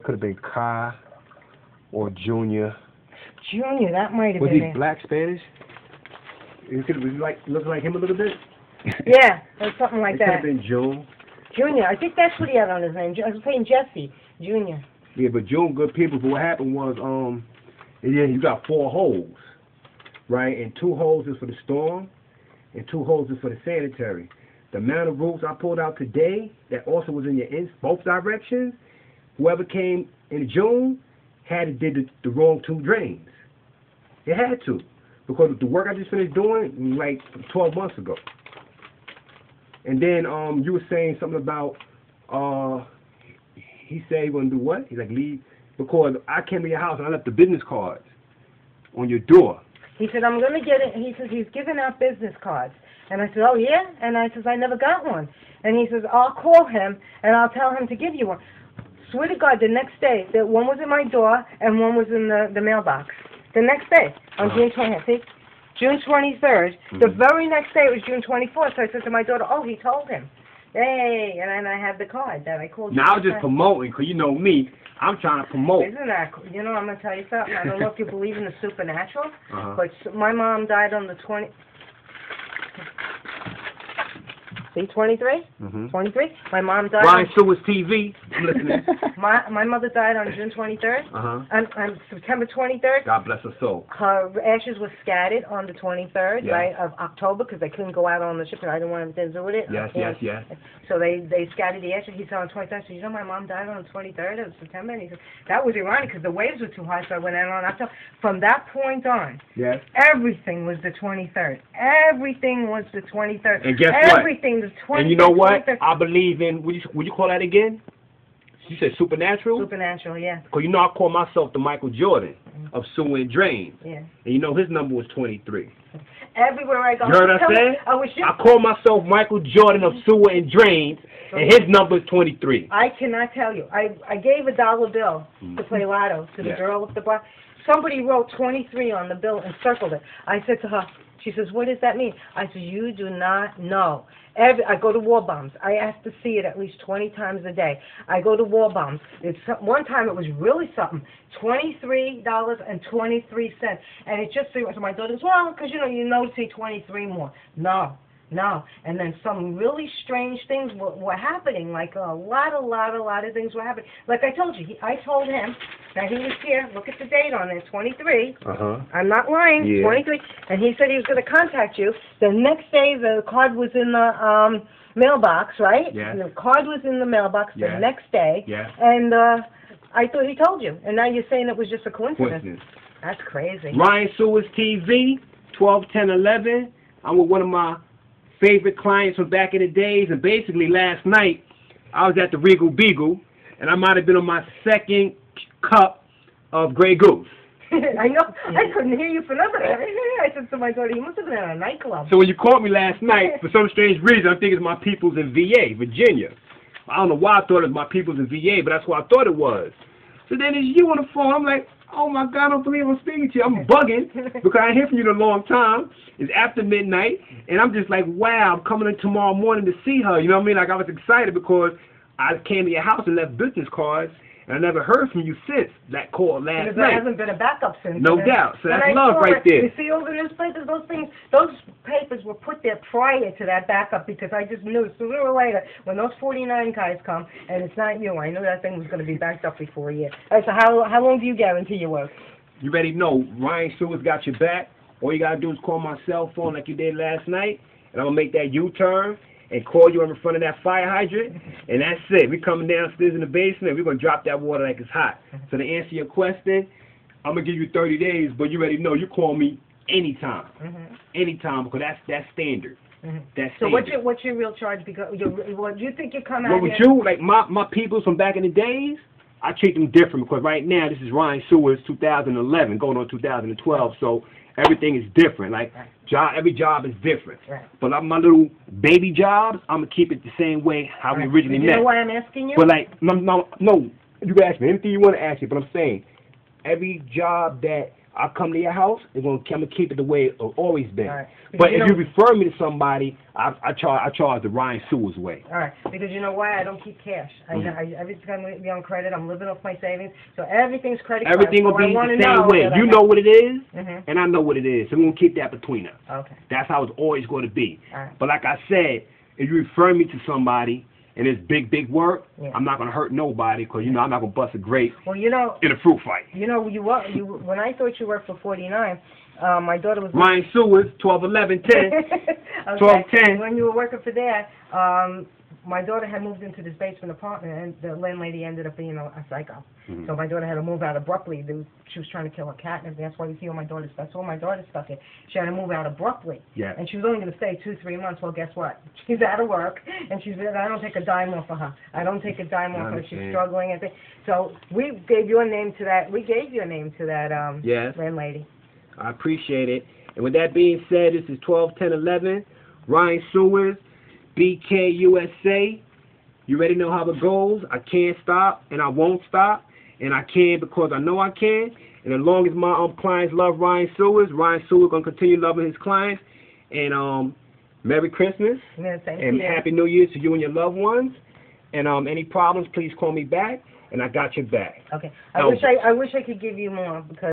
Could have been Kai or Junior. Junior, that might have Was been he it. black Spanish? It could was like look like him a little bit. Yeah, or something like It could that. have been June. Junior, I think that's what he had on his name. I was saying Jesse, Junior. Yeah, but June good people. But what happened was yeah, you got 4 holes, right? And 2 holes is for the storm, and 2 holes is for the sanitary. The amount of roofs I pulled out today that also was in your both directions. Whoever came in June had did the wrong 2 drains. It had to, because the work I just finished doing like 12 months ago. And then you were saying something about he said he gonna do what? He's like leave because I came to your house and I left the business cards on your door. He said, I'm going to get it. He says, he's giving out business cards. And I said, oh, yeah? And I says, I never got one. And he says, I'll call him and I'll tell him to give you one. Swear to God, the next day, one was at my door and one was in the mailbox. The next day, on June 20th. See? June 23rd. The very next day, it was June 24th. So I said to my daughter, oh, he told him. Hey, and then I had the card that I called you. Now, I was just promoting, because you know me. I'm trying to promote. Isn't that cool? You know, I'm going to tell you something. I don't know if you believe in the supernatural, but my mom died on the 20... See, 23? 23? My mom died Ryan Sewers TV. I'm listening. My mother died on June 23rd. On September 23rd. God bless her soul. Her ashes were scattered on the 23rd, right, of October, because they couldn't go out on the ship, and I didn't want them to do with it. Yes. So they scattered the ashes. He said on the 23rd. So, you know, my mom died on the 23rd of September. And he said, that was ironic, because the waves were too high, so I went out on October. From that point on, everything was the 23rd. Everything was the 23rd. And guess everything what? And you know what? I believe in, would you call that again? You said supernatural? Supernatural, yeah. Because you know I call myself the Michael Jordan of sewer and drains. Yeah. And you know his number was 23. Everywhere I go. You heard what I said? I call myself Michael Jordan of sewer and drains, and his number is 23. I cannot tell you. I gave a $1 bill to play lotto to the girl at the bar. Somebody wrote 23 on the bill and circled it. I said to her, she says, what does that mean? I said, you do not know. I go to War Bombs. I have to see it at least 20 times a day. I go to War Bombs. One time it was really something, $23.23. And it just, so my daughter goes, well, because, you notice 23 more. No. And then some really strange things were happening. Like a lot of things were happening. Like I told you, I told him that he was here. Look at the date on it, 23. I'm not lying, 23. And he said he was going to contact you. The next day, the card was in the mailbox, right? Yeah. The card was in the mailbox the next day. Yeah. And I thought he told you. And now you're saying it was just a coincidence. That's crazy. Ryan Sewers TV, 12/10/11. I'm with one of my favorite clients from back in the days, and basically last night I was at the Regal Beagle, and I might have been on my 2nd cup of Grey Goose. I know. I couldn't hear you for nothing. I said to my daughter, you must have been at a nightclub. So when you called me last night, for some strange reason, I'm thinking it's my peoples in VA, Virginia. I don't know why I thought it was my peoples in VA, but that's what I thought it was. So then it's you on the phone. I'm like, oh my God, I don't believe I'm speaking to you. I'm bugging because I ain't hear from you in a long time. It's after midnight, and I'm just like, wow, I'm coming in tomorrow morning to see her. You know what I mean? Like, I was excited because I came to your house and left business cards, and I never heard from you since that call last night. There hasn't been a backup since. No doubt. So that's love right there. You see all the newspapers, those papers were put there prior to that backup because I just knew sooner or later when those 49 guys come and it's not you, I knew that thing was going to be backed up before a year. All right, so how long do you guarantee your work? You ready to know Ryan Sewers got your back. All you got to do is call my cell phone like you did last night, and I'm going to make that U-turn and call you in front of that fire hydrant, and that's it. We're coming downstairs in the basement, we're going to drop that water like it's hot. So to answer your question, I'm going to give you 30 days, but you already know you call me anytime. Anytime, because that's standard. That's so standard. what's your real charge? Because what do you think you come out What would you, like my peoples from back in the days, I treat them different because right now this is Ryan Sewers 2011 going on 2012, so everything is different. Like every job is different. But like my little baby jobs, I'm gonna keep it the same way how we originally met. You know why I'm asking you? But like no, you can ask me anything you want to ask me. But I'm saying every job that I'll come to your house. I'm gonna keep it the way it's always been. All right. But Because, if you refer me to somebody, I charge the Ryan Sewers way. All right, because you know why? I don't keep cash. Mhm. Everything's going to be on credit. I'm living off my savings, so everything's credit card. Everything will so be I wanna the same know way. that You know what it is, Mhm. and I know what it is. So we're gonna keep that between us. Okay. That's how it's always going to be. All right. But like I said, if you refer me to somebody and it's big work, Yeah. I'm not gonna hurt nobody because I'm not gonna bust a grape Well, you know, in a fruit fight. when I thought you worked for 49, my daughter was. Ryan Sewers, 121110. Okay. 1210. When you were working for that, my daughter had moved into this basement apartment, and the landlady ended up being a psycho. Mhm. So my daughter had to move out abruptly. She was trying to kill her cat, and everything. That's why you see all my daughter's stuff. So all my daughter's stuff in. She had to move out abruptly. Yeah. And she was only going to stay 2-3 months. Well, guess what? She's out of work, and I don't take a dime off of her. I don't take a dime off of her. She's understand. struggling and things. So we gave your name to that. We gave your name to that Yes. landlady. I appreciate it. And with that being said, this is 121011. Ryan Sewers, BK USA. You already know how it goes. I can't stop, and I won't stop. And I can because I know I can. And as long as my clients love Ryan Sewers going to continue loving his clients. And Merry Christmas. Yeah, same to And you. Happy New Year to you and your loved ones. And any problems, please call me back. And I got your back. Okay. No. I wish I could give you more because